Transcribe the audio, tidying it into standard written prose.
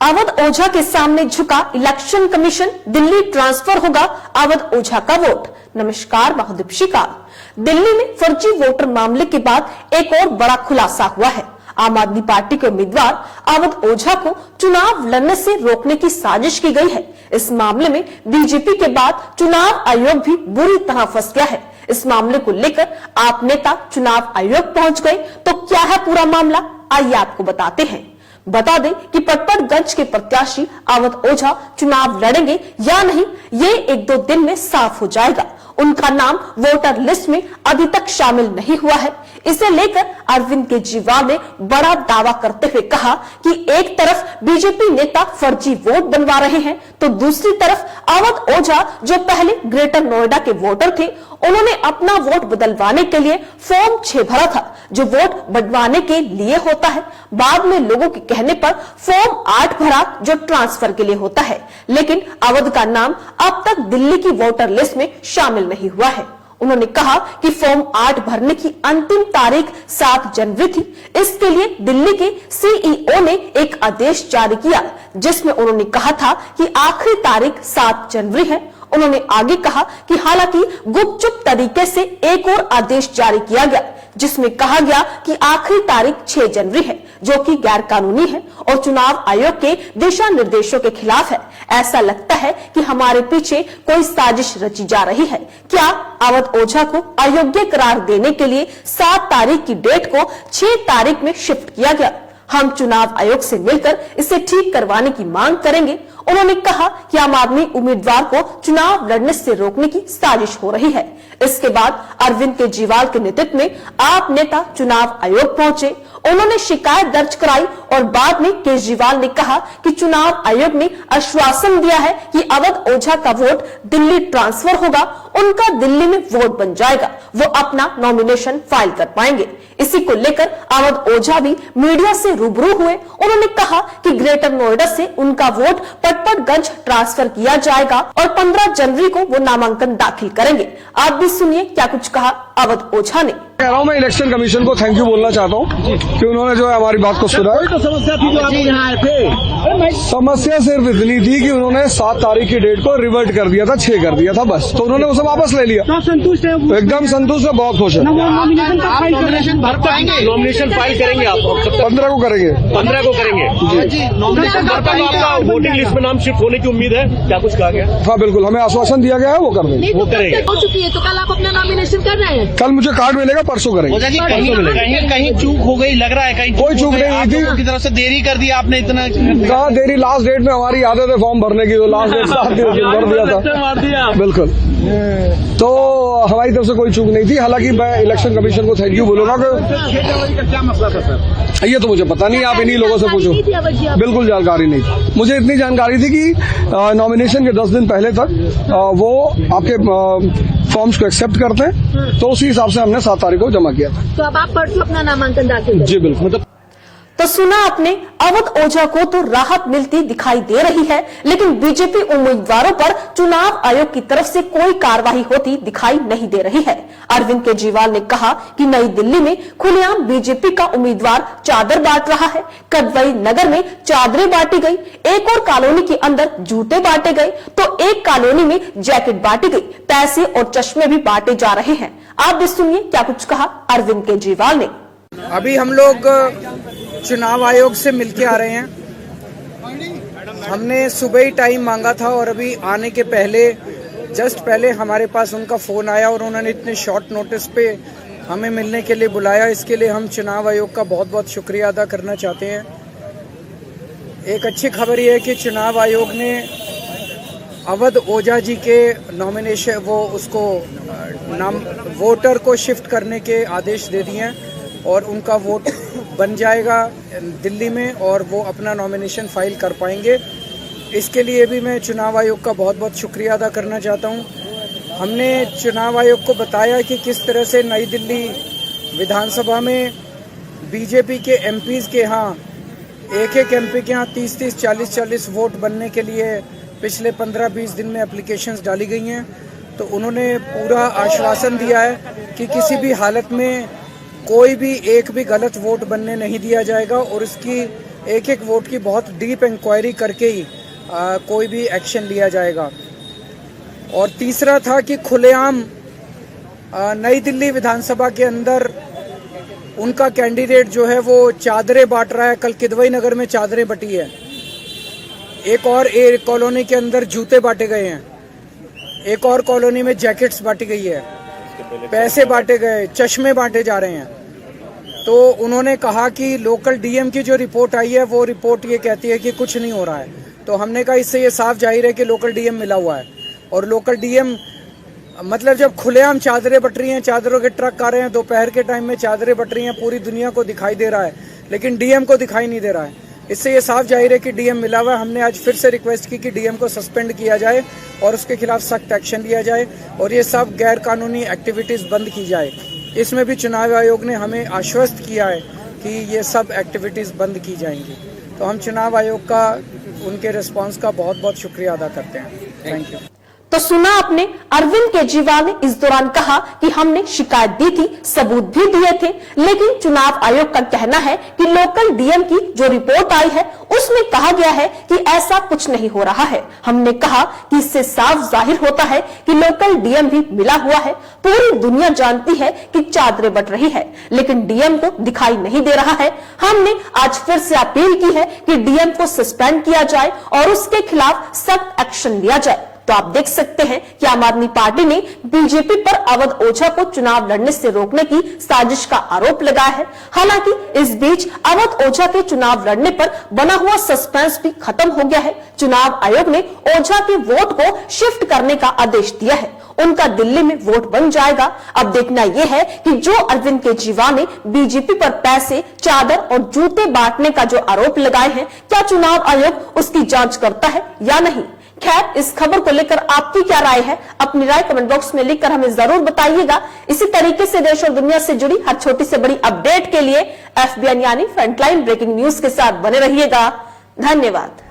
अवध ओझा के सामने झुका इलेक्शन कमीशन, दिल्ली ट्रांसफर होगा अवध ओझा का वोट। नमस्कार, मैं दीपिका। दिल्ली में फर्जी वोटर मामले के बाद एक और बड़ा खुलासा हुआ है। आम आदमी पार्टी के उम्मीदवार अवध ओझा को चुनाव लड़ने से रोकने की साजिश की गई है। इस मामले में बीजेपी के बाद चुनाव आयोग भी बुरी तरह फंस गया है। इस मामले को लेकर आप नेता चुनाव आयोग पहुंच गए, तो क्या है पूरा मामला, आइए आपको बताते हैं। बता दें कि पटपड़गंज के प्रत्याशी अवध ओझा चुनाव लड़ेंगे या नहीं, ये एक दो दिन में साफ हो जाएगा। उनका नाम वोटर लिस्ट में अभी तक शामिल नहीं हुआ है। इसे लेकर अरविंद केजरीवाल ने बड़ा दावा करते हुए कहा कि एक तरफ बीजेपी नेता फर्जी वोट बनवा रहे हैं, तो दूसरी तरफ अवध ओझा जो पहले ग्रेटर नोएडा के वोटर थे, उन्होंने अपना वोट बदलवाने के लिए फॉर्म 6 भरा था, जो वोट बंटवाने के लिए होता है। बाद में लोगों के कहने पर फॉर्म 8 भरा, जो ट्रांसफर के लिए होता है। लेकिन अवध का नाम अब तक दिल्ली की वोटर लिस्ट में शामिल नहीं हुआ है। उन्होंने कहा कि फॉर्म 8 भरने की अंतिम तारीख 7 जनवरी थी। इसके लिए दिल्ली के सीईओ ने एक आदेश जारी किया, जिसमें उन्होंने कहा था कि आखिरी तारीख 7 जनवरी है। उन्होंने आगे कहा कि हालांकि गुपचुप तरीके से एक और आदेश जारी किया गया, जिसमें कहा गया कि आखिरी तारीख 6 जनवरी है, जो कि गैर कानूनी है और चुनाव आयोग के दिशा निर्देशों के खिलाफ है। ऐसा लगता है कि हमारे पीछे कोई साजिश रची जा रही है। क्या अवध ओझा को अयोग्य करार देने के लिए 7 तारीख की डेट को 6 तारीख में शिफ्ट किया गया? हम चुनाव आयोग से मिलकर इसे ठीक करवाने की मांग करेंगे। उन्होंने कहा कि आम आदमी उम्मीदवार को चुनाव लड़ने से रोकने की साजिश हो रही है। इसके बाद अरविंद केजरीवाल के नेतृत्व में आप नेता चुनाव आयोग पहुंचे। उन्होंने शिकायत दर्ज कराई और बाद में केजरीवाल ने कहा कि चुनाव आयोग ने आश्वासन दिया है कि अवध ओझा का वोट दिल्ली ट्रांसफर होगा, उनका दिल्ली में वोट बन जाएगा, वो अपना नॉमिनेशन फाइल कर पाएंगे। इसी को लेकर अवध ओझा भी मीडिया से रूबरू हुए। उन्होंने कहा कि ग्रेटर नोएडा से उनका वोट पटपड़गंज ट्रांसफर किया जाएगा और 15 जनवरी को वो नामांकन दाखिल करेंगे। आप भी सुनिए क्या कुछ कहा अवध ओझा ने। कह रहा हूँ, मैं इलेक्शन कमीशन को थैंक यू बोलना चाहता हूँ कि उन्होंने जो है हमारी बात को सुना। कोई तो समस्या थी जो आप यहाँ आए थे? समस्या सिर्फ इतनी थी कि उन्होंने 7 तारीख की डेट को रिवर्ट कर दिया था, 6 कर दिया था बस, तो उन्होंने उसे वापस ले लिया। तो संतुष्ट है? एकदम संतुष्ट है, बहुत खुश है। नॉमिनेशन भर पाएंगे? नॉमिनेशन फाइल करेंगे आप? 15 को करेंगे। 15 को करेंगे। नॉमिनेशन भर पाएंगे? आपका वोटिंग लिस्ट में नाम शिफ्ट होने की उम्मीद है? क्या कुछ कहा गया? हाँ बिल्कुल, हमें आश्वासन दिया गया है, वो कर देंगे। वो करेंगे। हो चुकी है, तो कल आप अपना नॉमिनेशन कर रहे हैं? कल मुझे कार्ड मिलेगा, परसों करेंगे। कहीं चूक हो गई लग रहा है? कहीं कोई चूक नहीं हुई थी की तरफ से देरी कर दी आपने? इतना कहा देरी? लास्ट डेट में हमारी आदत है फॉर्म भरने की, तो लास्ट डेट 7 दिन भर दिया था। बिल्कुल, तो हमारी तरफ से कोई चूक नहीं थी। हालांकि मैं इलेक्शन कमीशन को थैंक यू बोलूंगा। 6 जनवरी का क्या मसला था सर? ये तो मुझे पता नहीं, आप इन्हीं लोगों से पूछो। बिल्कुल जानकारी नहीं थी मुझे। इतनी जानकारी थी कि नॉमिनेशन के 10 दिन पहले तक वो आपके फॉर्म्स को एक्सेप्ट करते हैं, तो उसी हिसाब से हमने 7 तारीख को जमा किया था। तो अब आप परसों अपना नामांकन दाखिल करें? जी बिल्कुल। तो सुना आपने, अवध ओझा को तो राहत मिलती दिखाई दे रही है, लेकिन बीजेपी उम्मीदवारों पर चुनाव आयोग की तरफ से कोई कार्रवाई होती दिखाई नहीं दे रही है। अरविंद केजरीवाल ने कहा कि नई दिल्ली में खुलेआम बीजेपी का उम्मीदवार चादर बांट रहा है। कदवई नगर में चादरें बांटी गई, एक और कॉलोनी के अंदर जूते बांटे गए, तो एक कॉलोनी में जैकेट बांटी गई, पैसे और चश्मे भी बांटे जा रहे हैं। आप भी सुनिए क्या कुछ कहा अरविंद केजरीवाल ने। अभी हम लोग चुनाव आयोग से मिलके आ रहे हैं। हमने सुबह ही टाइम मांगा था और अभी आने के पहले जस्ट पहले हमारे पास उनका फ़ोन आया और उन्होंने इतने शॉर्ट नोटिस पे हमें मिलने के लिए बुलाया। इसके लिए हम चुनाव आयोग का बहुत बहुत शुक्रिया अदा करना चाहते हैं। एक अच्छी खबर यह है कि चुनाव आयोग ने अवध ओझा जी के नॉमिनेशन उसको वोटर को शिफ्ट करने के आदेश दे दिए हैं और उनका वोट बन जाएगा दिल्ली में और वो अपना नॉमिनेशन फाइल कर पाएंगे। इसके लिए भी मैं चुनाव आयोग का बहुत बहुत शुक्रिया अदा करना चाहता हूँ। हमने चुनाव आयोग को बताया कि किस तरह से नई दिल्ली विधानसभा में बीजेपी के एमपीज़ के यहाँ एक एमपी के यहाँ 30-30, 40-40 वोट बनने के लिए पिछले 15-20 दिन में एप्लीकेशंस डाली गई हैं। तो उन्होंने पूरा आश्वासन दिया है कि किसी भी हालत में कोई भी एक भी गलत वोट बनने नहीं दिया जाएगा और इसकी एक एक वोट की बहुत डीप इंक्वायरी करके ही कोई भी एक्शन लिया जाएगा। और तीसरा था कि खुलेआम नई दिल्ली विधानसभा के अंदर उनका कैंडिडेट जो है वो चादरें बांट रहा है। कल किदवई नगर में चादरें बटी है, एक कॉलोनी के अंदर जूते बांटे गए हैं, एक और कॉलोनी में जैकेट्स बांटी गई है, पैसे बांटे गए, चश्मे बांटे जा रहे हैं। तो उन्होंने कहा कि लोकल डीएम की जो रिपोर्ट आई है वो रिपोर्ट ये कहती है कि कुछ नहीं हो रहा है। तो हमने कहा इससे ये साफ जाहिर है कि लोकल डीएम मिला हुआ है। और लोकल डीएम मतलब जब खुलेआम चादरें बट रही हैं, चादरों के ट्रक आ रहे हैं, दोपहर के टाइम में चादरें बट रही हैं, पूरी दुनिया को दिखाई दे रहा है, लेकिन डीएम को दिखाई नहीं दे रहा है। इससे ये साफ जाहिर है कि डीएम मिला हुआ है। हमने आज फिर से रिक्वेस्ट की कि डीएम को सस्पेंड किया जाए और उसके खिलाफ सख्त एक्शन लिया जाए और ये सब गैर कानूनी एक्टिविटीज बंद की जाए। इसमें भी चुनाव आयोग ने हमें आश्वस्त किया है कि ये सब एक्टिविटीज बंद की जाएंगी। तो हम चुनाव आयोग का उनके रिस्पांस का बहुत बहुत शुक्रिया अदा करते हैं। Thank you. तो सुना आपने, अरविंद केजरीवाल ने इस दौरान कहा कि हमने शिकायत दी थी, सबूत भी दिए थे, लेकिन चुनाव आयोग का कहना है कि लोकल डीएम की जो रिपोर्ट आई है उसमें कहा गया है कि ऐसा कुछ नहीं हो रहा है। हमने कहा कि इससे साफ जाहिर होता है कि लोकल डीएम भी मिला हुआ है। पूरी दुनिया जानती है कि चादरें बट रही है, लेकिन डीएम को दिखाई नहीं दे रहा है। हमने आज फिर से अपील की है कि डीएम को सस्पेंड किया जाए और उसके खिलाफ सख्त एक्शन लिया जाए। तो आप देख सकते हैं कि आम आदमी पार्टी ने बीजेपी पर अवध ओझा को चुनाव लड़ने से रोकने की साजिश का आरोप लगाया है। हालांकि इस बीच अवध ओझा के चुनाव लड़ने पर बना हुआ सस्पेंस भी खत्म हो गया है। चुनाव आयोग ने ओझा के वोट को शिफ्ट करने का आदेश दिया है। उनका दिल्ली में वोट बन जाएगा। अब देखना यह है कि जो अरविंद केजरीवाल ने बीजेपी पर पैसे, चादर और जूते बांटने का जो आरोप लगाए हैं, क्या चुनाव आयोग उसकी जांच करता है या नहीं। खैर, इस खबर को लेकर आपकी क्या राय है, अपनी राय कमेंट बॉक्स में लिखकर हमें जरूर बताइएगा। इसी तरीके से देश और दुनिया से जुड़ी हर छोटी से बड़ी अपडेट के लिए FBN यानी फ्रंटलाइन ब्रेकिंग न्यूज के साथ बने रहिएगा। धन्यवाद।